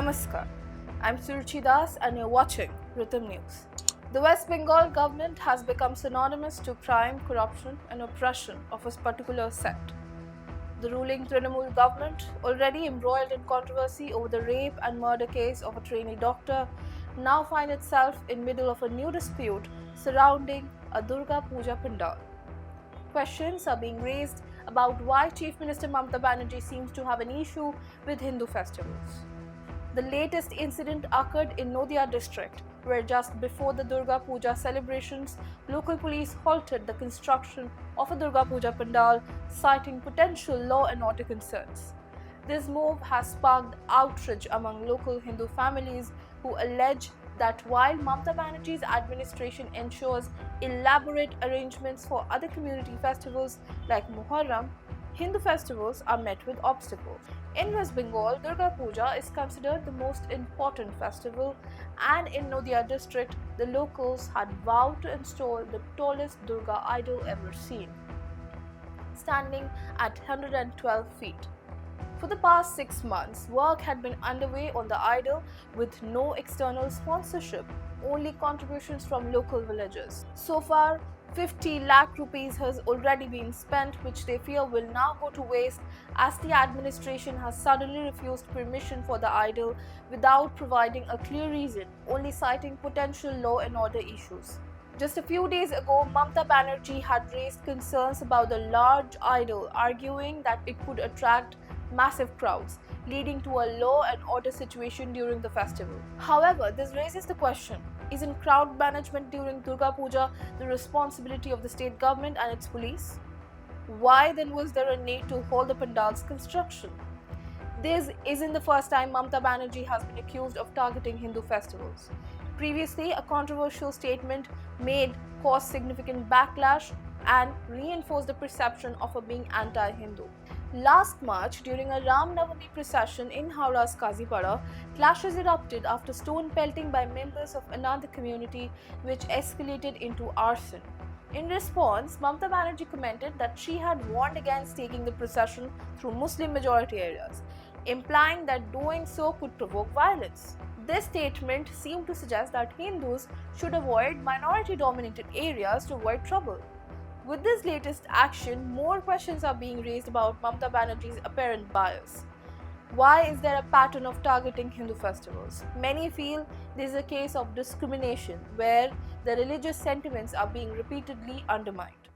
Namaskar. I'm Suruchi Das and you're watching Rhythm News. The West Bengal government has become synonymous to crime, corruption and oppression of a particular sect. The ruling Trinamool government, already embroiled in controversy over the rape and murder case of a trainee doctor, now find itself in middle of a new dispute surrounding a Durga Puja pandal. Questions are being raised about why Chief Minister Mamata Banerjee seems to have an issue with Hindu festivals. The latest incident occurred in Nadia district, where just before the Durga Puja celebrations, local police halted the construction of a Durga Puja pandal, citing potential law and order concerns. This move has sparked outrage among local Hindu families who allege that while Mamata Banerjee's administration ensures elaborate arrangements for other community festivals like Muharram, Hindu festivals are met with obstacles. In West Bengal, Durga Puja is considered the most important festival, and in Nadia district, the locals had vowed to install the tallest Durga idol ever seen, standing at 112 feet. For the past 6 months, work had been underway on the idol with no external sponsorship, only contributions from local villagers. So far, 50 lakh rupees has already been spent, which they fear will now go to waste as the administration has suddenly refused permission for the idol without providing a clear reason, only citing potential law and order issues. Just a few days ago, Mamata Banerjee had raised concerns about the large idol, arguing that it could attract massive crowds, leading to a law and order situation during the festival. However, this raises the question, isn't crowd management during Durga Puja the responsibility of the state government and its police? Why then was there a need to halt the pandal's construction? This isn't the first time Mamata Banerjee has been accused of targeting Hindu festivals. Previously, a controversial statement made caused significant backlash and reinforced the perception of her being anti-Hindu. Last March, during a Ram Navami procession in Howrah's Kazipara, clashes erupted after stone pelting by members of another community, which escalated into arson. In response, Mamata Banerjee commented that she had warned against taking the procession through Muslim majority areas, implying that doing so could provoke violence. This statement seemed to suggest that Hindus should avoid minority-dominated areas to avoid trouble. With this latest action, more questions are being raised about Mamata Banerjee's apparent bias. Why is there a pattern of targeting Hindu festivals? Many feel this is a case of discrimination where the religious sentiments are being repeatedly undermined.